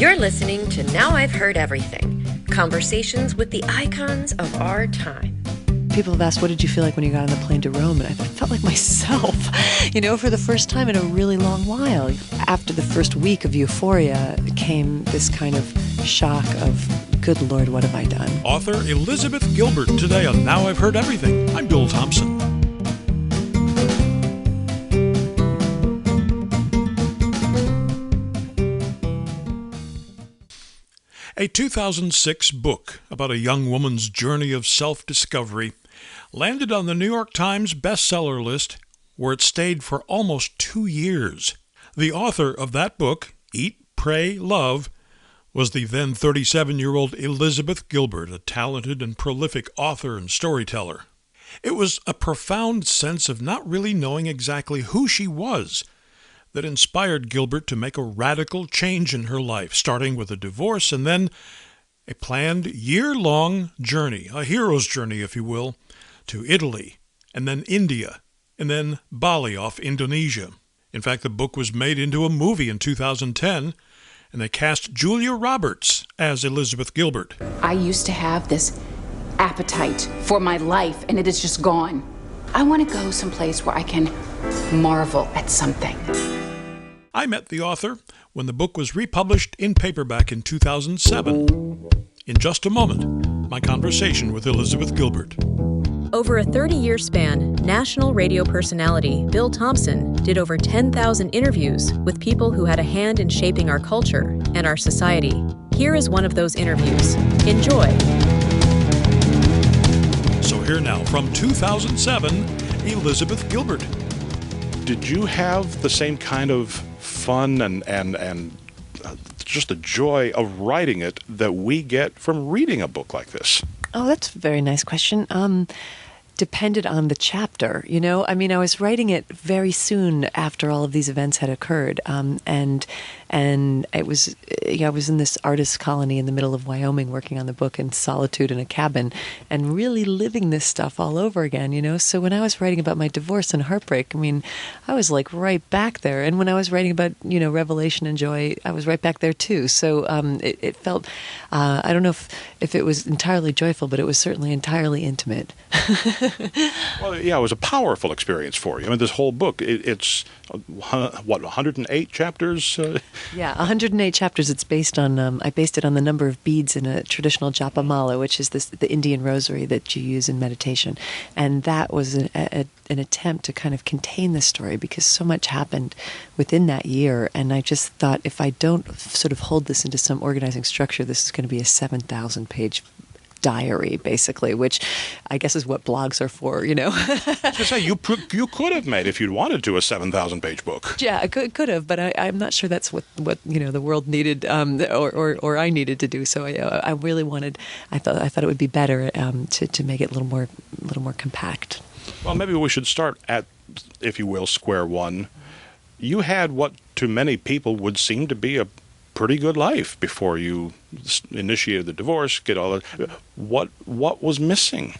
You're listening to Now I've Heard Everything, conversations with the icons of our time. People have asked, what did you feel like when you got on the plane to Rome? And I felt like myself, for the first time in a really long while. After the first week of euphoria came this kind of shock of, good Lord, what have I done? Author Elizabeth Gilbert today on Now I've Heard Everything. I'm Bill Thompson. A 2006 book about a young woman's journey of self-discovery landed on the New York Times bestseller list, where it stayed for almost 2 years. The author of that book, Eat, Pray, Love, was the then 37-year-old Elizabeth Gilbert, a talented and prolific author and storyteller. It was a profound sense of not really knowing exactly who she was that inspired Gilbert to make a radical change in her life, starting with a divorce and then a planned year-long journey, a hero's journey, if you will, to Italy, and then India, and then Bali off Indonesia. In fact, the book was made into a movie in 2010, and they cast Julia Roberts as Elizabeth Gilbert. I used to have this appetite for my life, and it is just gone. I want to go someplace where I can marvel at something. I met the author when the book was republished in paperback in 2007. In just a moment, my conversation with Elizabeth Gilbert. Over a 30-year span, national radio personality Bill Thompson did over 10,000 interviews with people who had a hand in shaping our culture and our society. Here is one of those interviews. Enjoy. So here now, from 2007, Elizabeth Gilbert. Did you have the same kind of fun and just the joy of writing it that we get from reading a book like this? Oh, that's a very nice question. Depended on the chapter, I was writing it very soon after all of these events had occurred, and it was, I was in this artist colony in the middle of Wyoming working on the book in solitude in a cabin and really living this stuff all over again, So when I was writing about my divorce and heartbreak, I was like right back there. And when I was writing about, revelation and joy, I was right back there too. So it felt, I don't know if it was entirely joyful, but it was certainly entirely intimate. Well, yeah, it was a powerful experience for you. This whole book, it's 108 chapters? Yeah, 108 chapters. It's based on, I based it on the number of beads in a traditional japa mala, which is the Indian rosary that you use in meditation. And that was an attempt to kind of contain the story because so much happened within that year. And I just thought, if I don't sort of hold this into some organizing structure, this is going to be a 7,000-page diary, basically, which I guess is what blogs are for, To say, you could have made, if you'd wanted to, a 7,000-page book. Yeah, I could have, but I'm not sure that's what the world needed, or I needed to do. So I really wanted. I thought it would be better to make it a little more compact. Well, maybe we should start at, if you will, square one. You had what to many people would seem to be a pretty good life before you initiated the divorce, get all that. What was missing?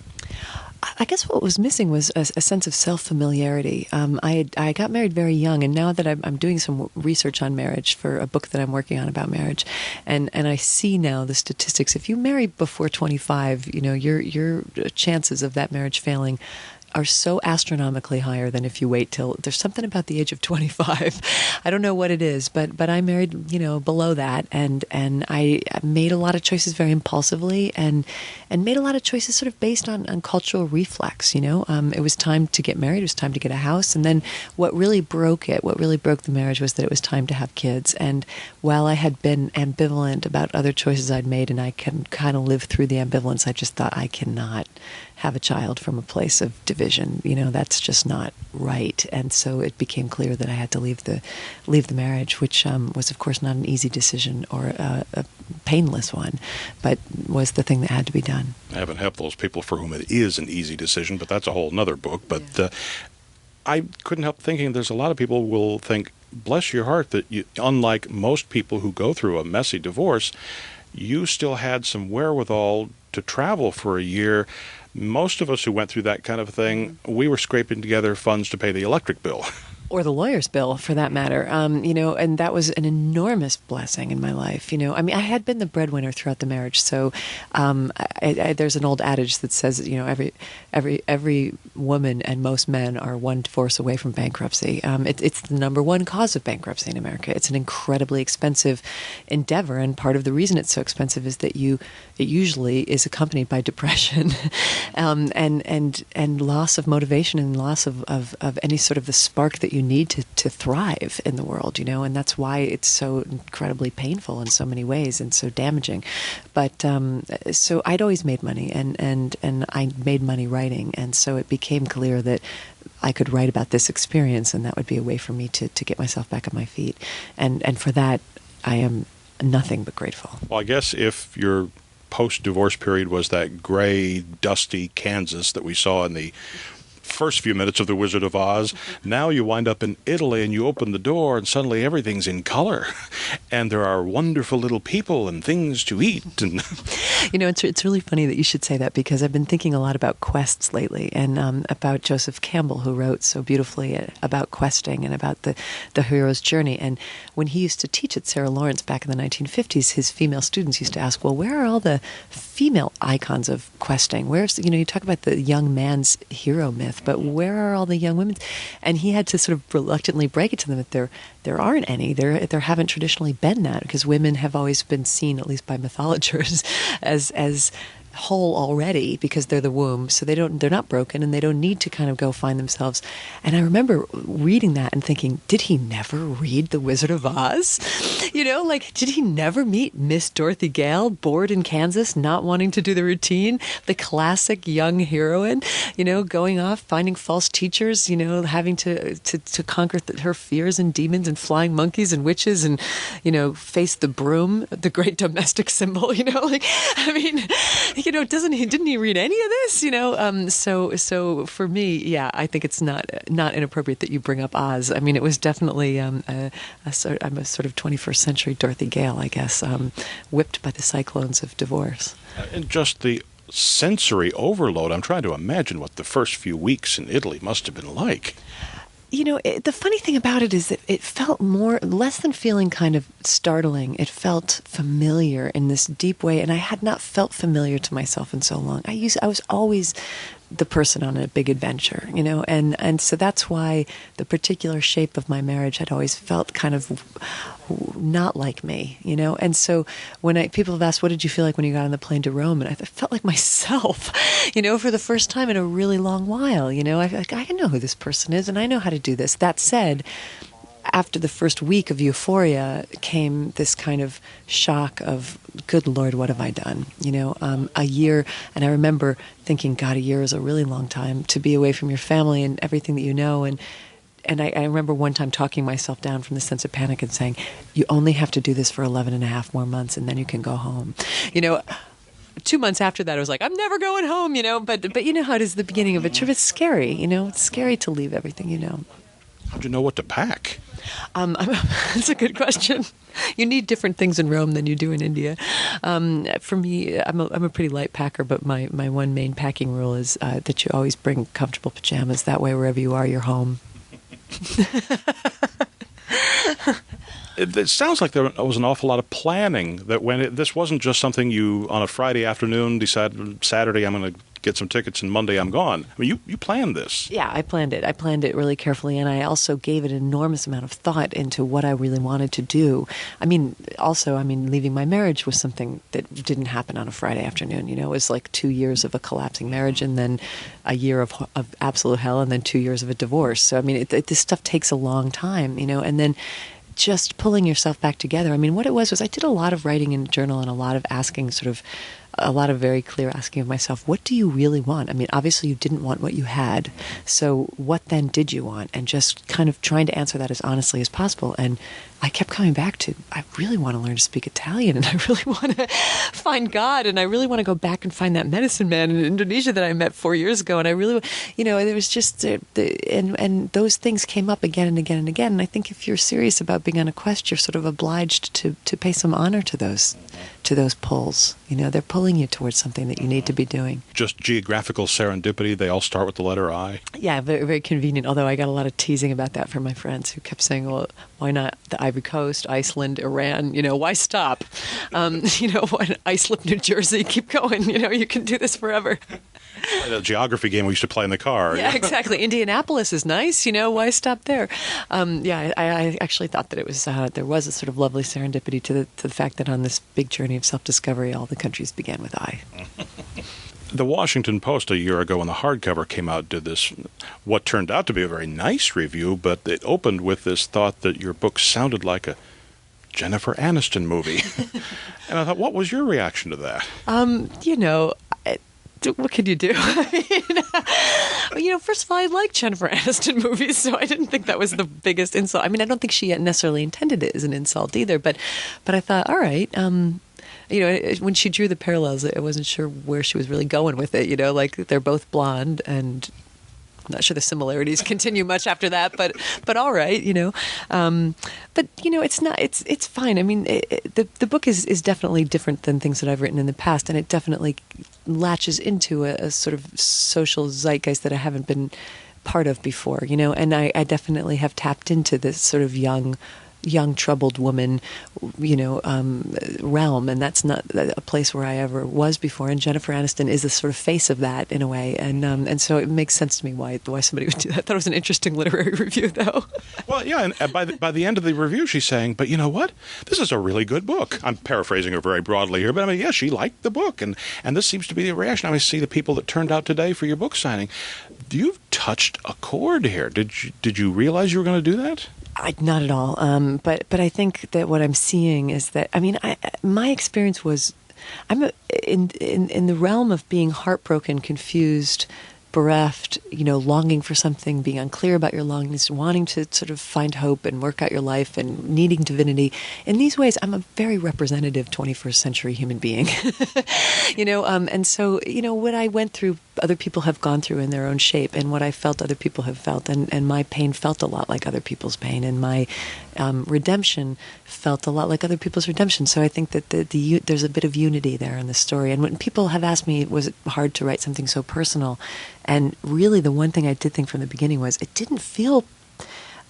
I guess what was missing was a sense of self-familiarity. I got married very young, and now that I'm doing some research on marriage for a book that I'm working on about marriage, and I see now the statistics. If you marry before 25, your chances of that marriage failing are so astronomically higher than if you wait till there's something about the age of 25. I don't know what it is, but I married, below that, and I made a lot of choices very impulsively, and made a lot of choices sort of based on cultural reflex. It was time to get married. It was time to get a house, and then what really broke the marriage was that it was time to have kids. And while I had been ambivalent about other choices I'd made, and I can kind of live through the ambivalence, I just thought I cannot have a child from a place of division. That's just not right. And so it became clear that I had to leave the marriage, which was, of course, not an easy decision or a painless one, but was the thing that had to be done. Heaven help those people for whom it is an easy decision, but that's a whole other book. But yeah. I couldn't help thinking there's a lot of people will think, bless your heart, that you, unlike most people who go through a messy divorce, you still had some wherewithal to travel for a year. Most of us who went through that kind of thing, we were scraping together funds to pay the electric bill. or the lawyer's bill, for that matter. And that was an enormous blessing in my life. I mean, I had been the breadwinner throughout the marriage, so there's an old adage that says, every woman and most men are one divorce away from bankruptcy. It's the number one cause of bankruptcy in America. It's an incredibly expensive endeavor, and part of the reason it's so expensive is that it usually is accompanied by depression, and loss of motivation and loss of any sort of the spark that you need to thrive in the world, and that's why it's so incredibly painful in so many ways and so damaging. But so I'd always made money, and I made money writing, and so it became clear that I could write about this experience, and that would be a way for me to get myself back on my feet. And for that, I am nothing but grateful. Well, I guess if your post-divorce period was that gray, dusty Kansas that we saw in the first few minutes of The Wizard of Oz, now you wind up in Italy and you open the door and suddenly everything's in color and there are wonderful little people and things to eat. And it's really funny that you should say that, because I've been thinking a lot about quests lately, and about Joseph Campbell, who wrote so beautifully about questing and about the hero's journey. And when he used to teach at Sarah Lawrence back in the 1950s, his female students used to ask, well, where are all the female icons of questing? Where's, you talk about the young man's hero myth, but where are all the young women? And he had to sort of reluctantly break it to them that there aren't any. There haven't traditionally been that, because women have always been seen, at least by mythologers, as whole already, because they're the womb, so they're not broken, and they don't need to kind of go find themselves. And I remember reading that and thinking, did he never read The Wizard of Oz? Did he never meet Miss Dorothy Gale, bored in Kansas, not wanting to do the routine, the classic young heroine, going off, finding false teachers, having to conquer her fears and demons and flying monkeys and witches, and face the broom, the great domestic symbol, didn't he read any of this? So for me, yeah, I think it's not inappropriate that you bring up Oz. I mean, it was definitely I'm a sort of 21st century Dorothy Gale, I guess, whipped by the cyclones of divorce. And just the sensory overload. I'm trying to imagine what the first few weeks in Italy must have been like. The funny thing about it is that it felt less than feeling kind of startling. It felt familiar in this deep way, and I had not felt familiar to myself in so long. I was always the person on a big adventure, and so that's why the particular shape of my marriage had always felt kind of not like me, and so when people have asked, what did you feel like when you got on the plane to Rome? And I felt like myself, for the first time in a really long while. I know who this person is, and I know how to do this. That said, after the first week of euphoria came this kind of shock of, good Lord, what have I done? A year, and I remember thinking, God, a year is a really long time to be away from your family and everything that you know. And I remember one time talking myself down from the sense of panic and saying, you only have to do this for 11 and a half more months, and then you can go home. 2 months after that, I was like, I'm never going home, but you know how it is, the beginning of a trip. It's scary, it's scary to leave everything, How'd you know what to pack? That's a good question. You need different things in Rome than you do in India. For me, I'm a pretty light packer, but my one main packing rule is that you always bring comfortable pajamas. That way, wherever you are, you're home. It sounds like there was an awful lot of planning, that this wasn't just something you, on a Friday afternoon, decided Saturday I'm going to get some tickets and Monday I'm gone. I mean, you planned this. Yeah, I planned it. I planned it really carefully, and I also gave it an enormous amount of thought into what I really wanted to do. Leaving my marriage was something that didn't happen on a Friday afternoon. It was like 2 years of a collapsing marriage, and then a year of absolute hell, and then 2 years of a divorce. So, this stuff takes a long time, and then just pulling yourself back together. What it was I did a lot of writing in a journal and a lot of asking, a lot of very clear asking of myself, what do you really want? Obviously you didn't want what you had. So what then did you want? And just kind of trying to answer that as honestly as possible. And I kept coming back to, I really want to learn to speak Italian, and I really want to find God, and I really want to go back and find that medicine man in Indonesia that I met 4 years ago. And I really, it was just, and those things came up again and again and again. And I think if you're serious about being on a quest, you're sort of obliged to pay some honor to those pulls, They're pulling you towards something that you need to be doing. Just geographical serendipity. They all start with the letter I. Yeah, very, very convenient. Although I got a lot of teasing about that from my friends who kept saying, well, why not the Ivory Coast, Iceland, Iran? Why stop? Why Islip, New Jersey? Keep going. You can do this forever. The geography game we used to play in the car. Yeah, exactly. Indianapolis is nice. Why stop there? I actually thought that it was there was a sort of lovely serendipity to the fact that on this big journey of self-discovery, all the countries began with I. The Washington Post a year ago when the hardcover came out did this, what turned out to be a very nice review, but it opened with this thought that your book sounded like a Jennifer Aniston movie. And I thought, what was your reaction to that? What could you do? First of all, I like Jennifer Aniston movies, so I didn't think that was the biggest insult. I don't think she necessarily intended it as an insult either, but I thought, all right, when she drew the parallels, I wasn't sure where she was really going with it, like they're both blonde, and I'm not sure the similarities continue much after that, but all right, but it's fine. The book is definitely different than things that I've written in the past, and it definitely latches into a sort of social zeitgeist that I haven't been part of before, and I definitely have tapped into this sort of young troubled woman, realm, and that's not a place where I ever was before. And Jennifer Aniston is the sort of face of that in a way, and so it makes sense to me why somebody would do that. I thought it was an interesting literary review, though. Well, yeah, and by the end of the review, she's saying, "But you know what? This is a really good book." I'm paraphrasing her very broadly here, but she liked the book, and this seems to be the reaction. I see the people that turned out today for your book signing. You've touched a chord here. Did you realize you were going to do that? Not at all. But I think that what I'm seeing is that my experience was in the realm of being heartbroken, confused, bereft, longing for something, being unclear about your longings, wanting to sort of find hope and work out your life and needing divinity. In these ways, I'm a very representative 21st century human being, and so, what I went through, other people have gone through in their own shape, and what I felt, other people have felt, and my pain felt a lot like other people's pain, and my redemption felt a lot like other people's redemption. So I think that there's a bit of unity there in the story. And when people have asked me, was it hard to write something so personal? And really the one thing I did think from the beginning was it didn't feel,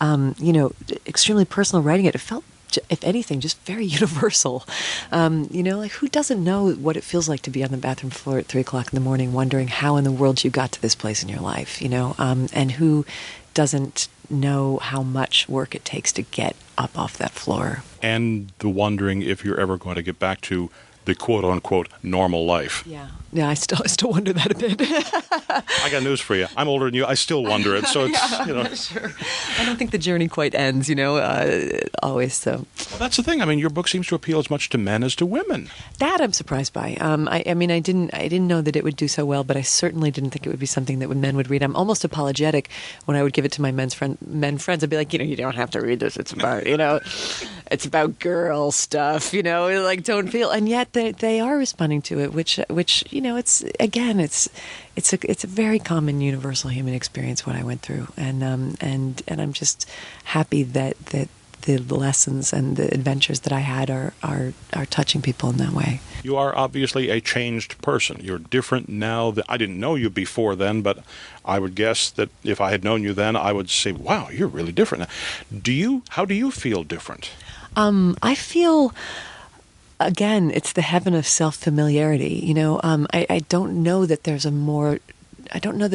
extremely personal writing it. It felt, if anything, just very universal. Like who doesn't know what it feels like to be on the bathroom floor at 3 o'clock in the morning wondering how in the world you got to this place in your life, and who doesn't know how much work it takes to get up off that floor. And the wondering if you're ever going to get back to the quote-unquote normal life. Yeah, I still wonder that a bit. I got news for you. I'm older than you. I still wonder it. So it's, Sure. I don't think the journey quite ends, always. So. Well, that's the thing. Your book seems to appeal as much to men as to women. That I'm surprised by. I didn't know that it would do so well, but I certainly didn't think it would be something that men would read. I'm almost apologetic when I would give it to my men friends. I'd be like, you don't have to read this. It's about, it's about girl stuff, like don't feel. And yet they are responding to it, which it's a very common universal human experience what I went through, and I'm just happy that the lessons and the adventures that I had are touching people in that way. You are obviously a changed person. You're different now. I didn't know you before then, but I would guess that if I had known you then, I would say, wow, you're really different now. How do you feel different? I feel, again, it's the heaven of self-familiarity. I don't know that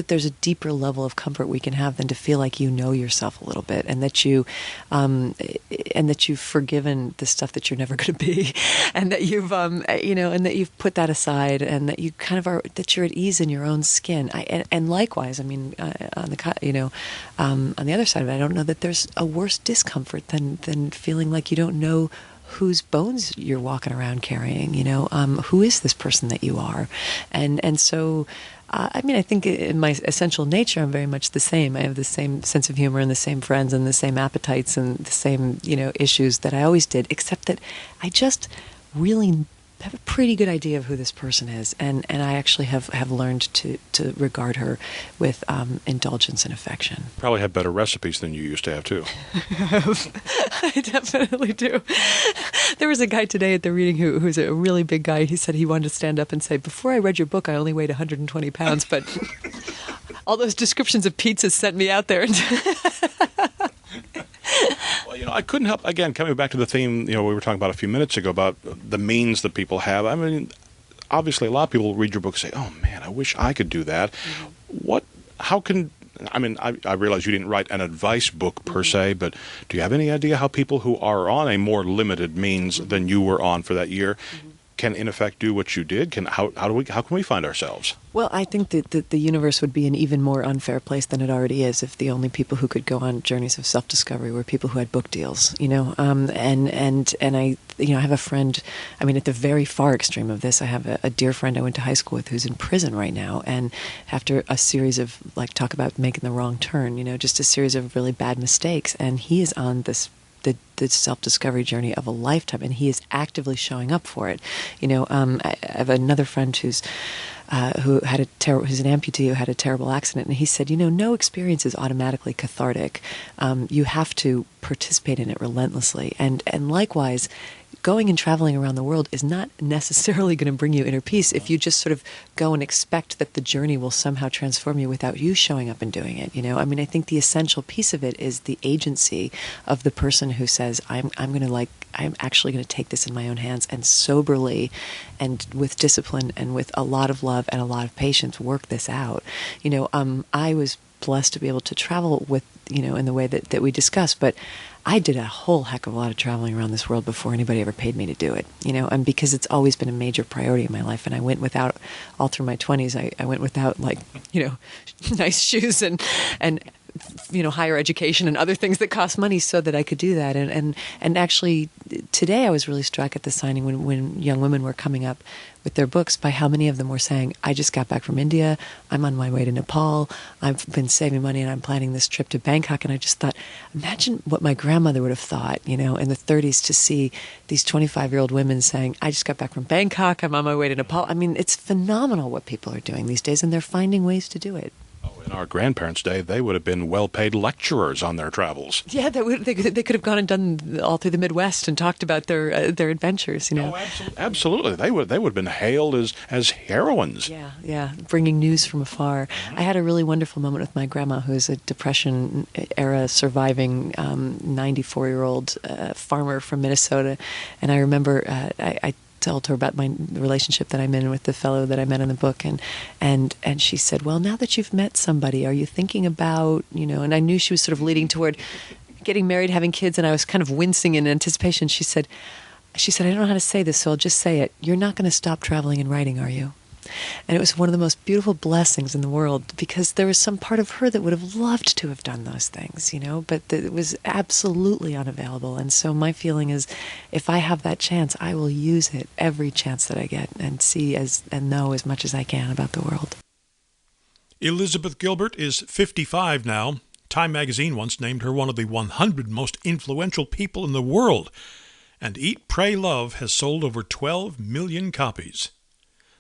there's a deeper level of comfort we can have than to feel like you know yourself a little bit, and that you've forgiven the stuff that you're never going to be, and that you've and that you've put that aside, and that you kind of are, that you're at ease in your own skin. And likewise, on the other side of it, I don't know that there's a worse discomfort than feeling like you don't know whose bones you're walking around carrying, who is this person that you are? And so, I think in my essential nature, I'm very much the same. I have the same sense of humor and the same friends and the same appetites and the same, issues that I always did, except that I just really have a pretty good idea of who this person is. And I actually have learned to regard her with indulgence and affection. Probably have better recipes than you used to have, too. I definitely do. There was a guy today at the reading who's a really big guy. He said he wanted to stand up and say, before I read your book, I only weighed 120 pounds, but all those descriptions of pizzas sent me out there. Well, I couldn't help, again, coming back to the theme, we were talking about a few minutes ago about the means that people have. I mean, obviously a lot of people read your book and say, oh man, I wish I could do that. I realize you didn't write an advice book per se, but do you have any idea how people who are on a more limited means than you were on for that year can in effect do what you did? How can we find ourselves? Well, I think that the universe would be an even more unfair place than it already is if the only people who could go on journeys of self-discovery were people who had book deals, and I have a friend, at the very far extreme of this, I have a dear friend I went to high school with who's in prison right now, and after a series of, talk about making the wrong turn, just a series of really bad mistakes, and he is on the self-discovery journey of a lifetime, and he is actively showing up for it. I have another friend who's an amputee who had a terrible accident, and he said, no experience is automatically cathartic. You have to participate in it relentlessly, and likewise, going and traveling around the world is not necessarily going to bring you inner peace if you just sort of go and expect that the journey will somehow transform you without you showing up and doing it. I think the essential piece of it is the agency of the person who says, I'm actually going to take this in my own hands and soberly and with discipline and with a lot of love and a lot of patience work this out. I was blessed to be able to travel with, in the way that we discussed, but I did a whole heck of a lot of traveling around this world before anybody ever paid me to do it, and because it's always been a major priority in my life, and I went without, all through my 20s, I went without nice shoes and higher education and other things that cost money so that I could do that. And actually today I was really struck at the signing when young women were coming up with their books by how many of them were saying, I just got back from India, I'm on my way to Nepal, I've been saving money and I'm planning this trip to Bangkok. And I just thought, imagine what my grandmother would have thought, in the 30s, to see these 25-year-old women saying, I just got back from Bangkok, I'm on my way to Nepal. It's phenomenal what people are doing these days, and they're finding ways to do it. In our grandparents' day, they would have been well-paid lecturers on their travels. Yeah, they could have gone and done all through the Midwest and talked about their adventures. Oh, absolutely. They would have been hailed as heroines. Yeah, bringing news from afar. I had a really wonderful moment with my grandma, who is a Depression-era surviving 94-year-old farmer from Minnesota, and I remember I told her about the relationship that I'm in with the fellow that I met in the book, and she said, well, now that you've met somebody, are you thinking about, and I knew she was sort of leading toward getting married, having kids, and I was kind of wincing in anticipation. She said, I don't know how to say this, so I'll just say it. You're not going to stop traveling and writing, are you? And it was one of the most beautiful blessings in the world, because there was some part of her that would have loved to have done those things, but it was absolutely unavailable. And so my feeling is, if I have that chance, I will use it every chance that I get and see and know as much as I can about the world. Elizabeth Gilbert is 55 now. Time magazine once named her one of the 100 most influential people in the world. And Eat, Pray, Love has sold over 12 million copies.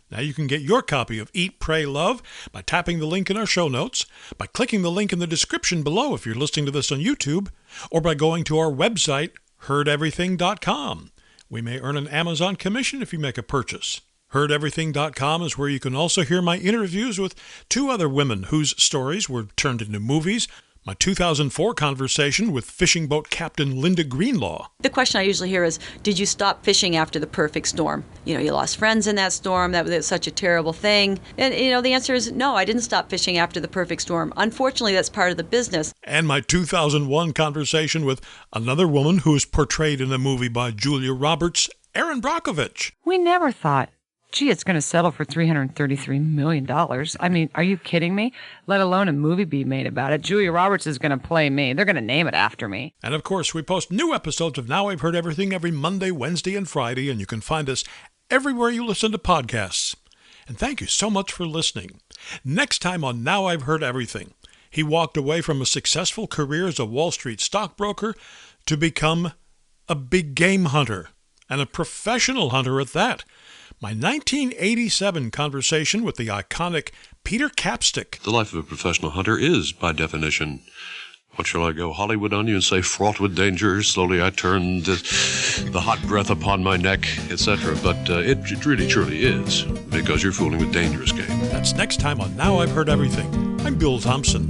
Now you can get your copy of Eat, Pray, Love by tapping the link in our show notes, by clicking the link in the description below if you're listening to this on YouTube, or by going to our website, heardeverything.com. We may earn an Amazon commission if you make a purchase. Heardeverything.com is where you can also hear my interviews with two other women whose stories were turned into movies. My 2004 conversation with fishing boat captain Linda Greenlaw. The question I usually hear is, did you stop fishing after the perfect storm? You lost friends in that storm. That was such a terrible thing. And, the answer is no, I didn't stop fishing after the perfect storm. Unfortunately, that's part of the business. And my 2001 conversation with another woman who is portrayed in a movie by Julia Roberts, Erin Brockovich. We never thought, gee, it's going to settle for $333 million. I mean, are you kidding me? Let alone a movie be made about it. Julia Roberts is going to play me. They're going to name it after me. And of course, we post new episodes of Now I've Heard Everything every Monday, Wednesday, and Friday, and you can find us everywhere you listen to podcasts. And thank you so much for listening. Next time on Now I've Heard Everything, he walked away from a successful career as a Wall Street stockbroker to become a big game hunter, and a professional hunter at that. My 1987 conversation with the iconic Peter Capstick. The life of a professional hunter is, by definition, What shall I go Hollywood on you and say fraught with danger? Slowly I turned the hot breath upon my neck, etc. But it really truly is, because you're fooling with dangerous game. That's next time on Now I've Heard Everything. I'm Bill Thompson.